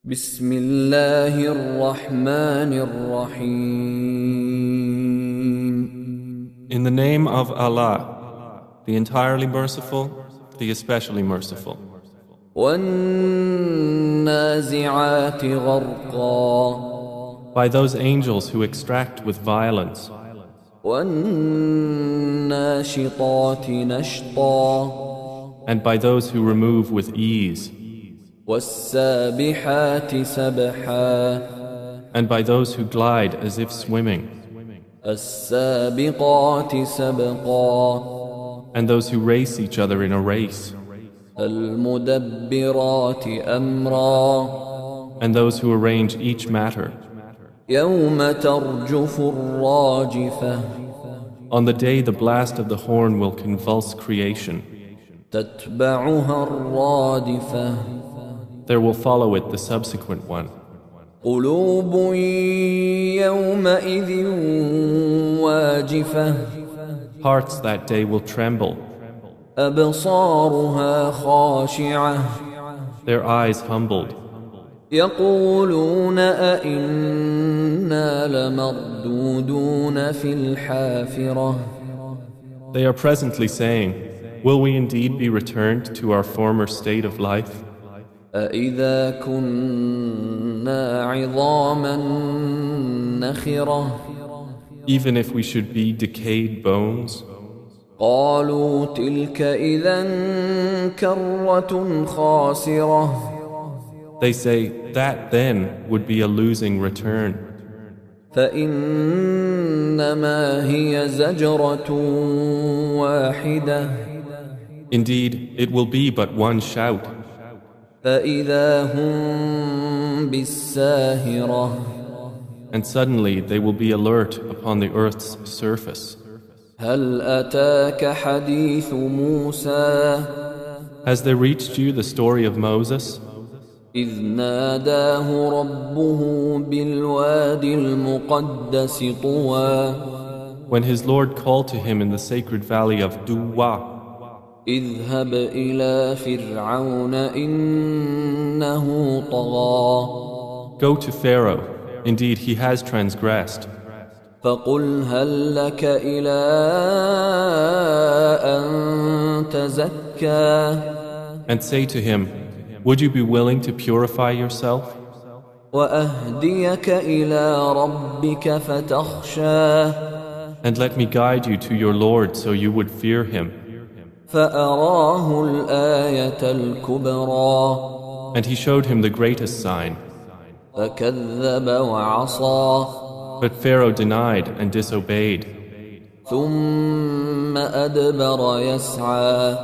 بسم الله الرحمن الرحيم. In the name of Allah, the entirely merciful, the especially merciful. والنازعات غرقا. By those angels who extract with violence. والناشطات نشطا. And by those who remove with ease. والسابحات سبحا. And by those who glide as if swimming. السابقات سبقا. And those who race each other in a race. المدبرات أمرا. And those who arrange each matter. يوم ترجف الراجفة. On the day the blast of the horn will convulse creation. تتبعها الرادفة. There will follow it the subsequent one. قلوب يومئذ واجفة. Hearts that day will tremble. أبصارها خاشعة. Their eyes humbled. يقولون أئنا لمردودون في الحافرة. They are presently saying, will we indeed be returned to our former state of life? أإذا كنا عظاما نخرة. Even if we should be decayed bones? قالوا تلك إذا كرة خاسرة. They say, that then would be a losing return. فإنما هي زجرة واحدة. Indeed, it will be but one shout. فإذا هم بالساهرة. And suddenly they will be alert upon the earth's surface. هل أتاك حديث موسى. Has there reached you the story of Moses? إذ ناداه ربه بالوادي المقدس طوى. When his Lord called to him in the sacred valley of Duwa. اذهب إلى فرعون إنه طغى. Go to Pharaoh, indeed he has transgressed. فقل هل لك إلى أن تزكى. And say to him, would you be willing to purify yourself? وأهديك إلى ربك فتخشى. And let me guide you to your Lord so you would fear him. فأراه الآية الكبرى. And he showed him the greatest sign. فكذب وعصى. But Pharaoh denied and disobeyed. ثم أدبر يسعى.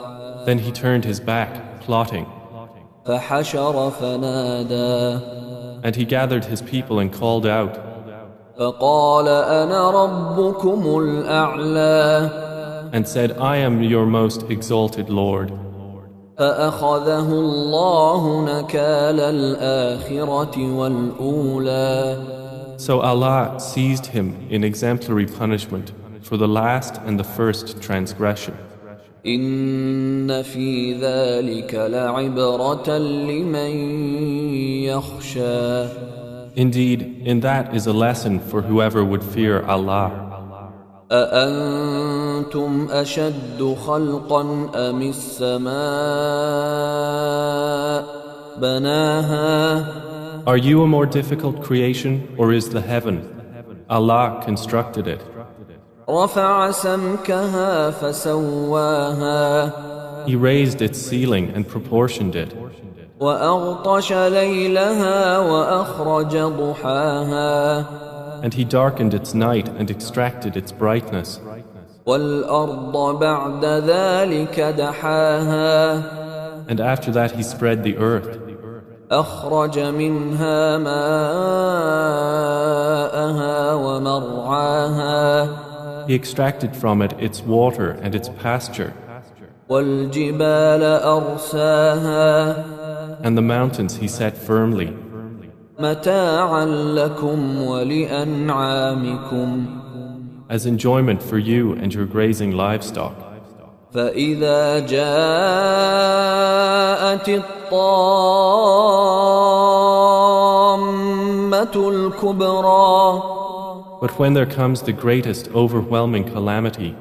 Then he turned his back, plotting. فحشر فنادى. And he gathered his people and called out. فقال أنا ربكم الأعلى. And said, I am your most exalted Lord. فأخذه الله نكال الآخرة والأولى. So Allah seized him in exemplary punishment for the last and the first transgression. إن في ذلك لعبرة لمن يخشى. Indeed, in that is a lesson for whoever would fear Allah. أأنتم أشد خلقا أم السماء بناها. Are you a more difficult creation or is the heaven? Allah constructed it. رفع سمكها فسواها. He raised its ceiling and proportioned it. وأغطش ليلها وأخرج ضحاها. And he darkened its night and extracted its brightness. والأرض بعد ذلك دحاها. And after that he spread the earth. أخرج منها ماءها ومرعاها. He extracted from it its water and its pasture. والجبال أرساها. And the mountains he set firmly. متاعا لكم ولأنعامكم. As enjoyment for you and your grazing livestock. فإذا جاءت الطامة الكبرى But when there comes the greatest overwhelming calamity,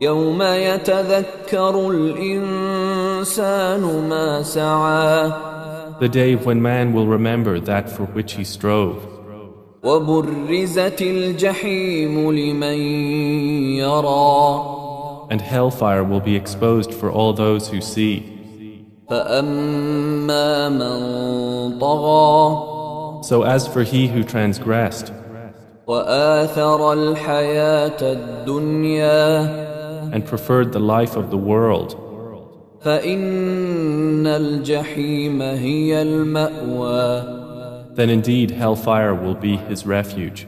يوم يتذكر الإنسان ما سعى the day when man will remember that for which he strove, وبرزت الجحيم لمن يرى and hellfire will be exposed for all those who see. فأما من طغى So as for he who transgressed وآثر الحياة الدنيا and preferred the life of the world, فإن الجحيم هي المأوى then indeed hellfire will be his refuge.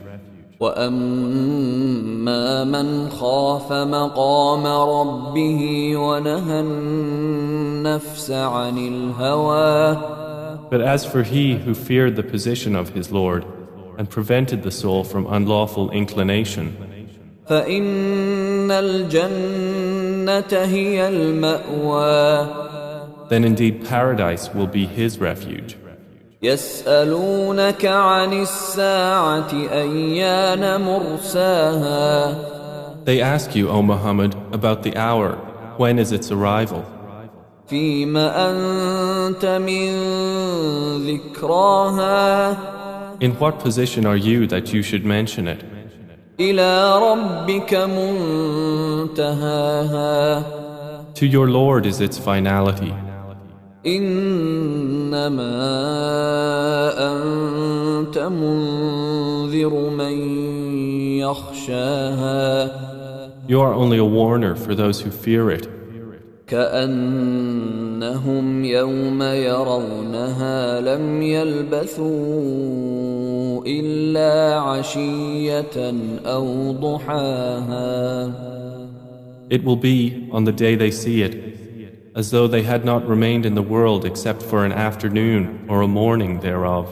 وأما من خاف مقام ربه ونهى النفس عن الهوى But as for he who feared the position of his Lord and prevented the soul from unlawful inclination, فإن الجنة هي المأوى then indeed paradise will be his refuge. يسألونك عن الساعة أيان مرساها They ask you, O Muhammad, about the hour, when is its arrival? فيم أنت من ذكراها In what position are you that you should mention it? إلى ربك منتهاها To your Lord is its finality. إنما أنت منذر من يخشاها You are only a warner for those who fear it. كأنهم يوم يرونها لم يلبثوا إلا عشية أو ضحاها It will be, on the day they see it, as though they had not remained in the world except for an afternoon or a morning thereof.